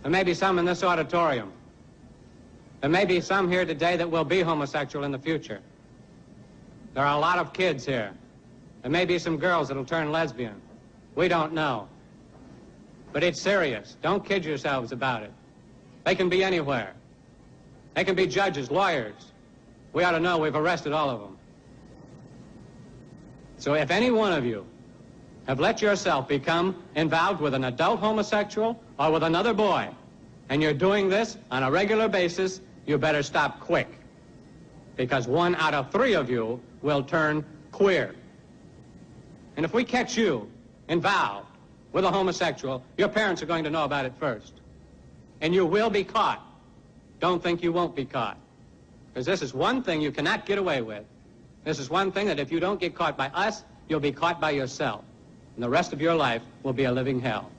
There may be some in this auditorium. There may be some here today that will be homosexual in the future. There are a lot of kids here. There may be some girls that'll turn lesbian. We don't know. But it's serious. Don't kid yourselves about it. They can be anywhere. They can be judges, lawyers. We ought to know we've arrested all of them. So if any one of you have let yourself become involved with an adult homosexual or with another boy, and you're doing this on a regular basis, you better stop quick. Because 1 out of 3 of you will turn queer. And if we catch you involved with a homosexual, your parents are going to know about it first. And you will be caught. Don't think you won't be caught. Because this is one thing you cannot get away with. This is one thing that if you don't get caught by us, you'll be caught by yourself. And the rest of your life will be a living hell.